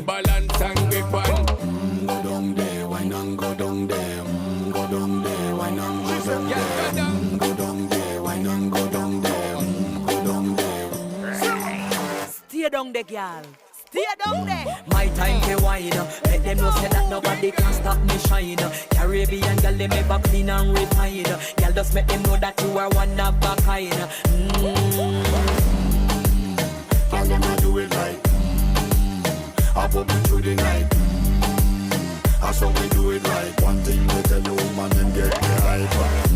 balance and grip on. Go down there, why not go down there? Go down there, why not go down there? Go down there, why not go down there? Go down there. Stay down there, girl. Stay down there. My time to wine. Let them know say that nobody can stop me shine. Caribbean girl, they make back clean and refine. Girl, just make them know that you are one of a kind. Girl, them a do it right. I put me through the night. That's how we do it right. One thing we tell you, woman, them get the hype.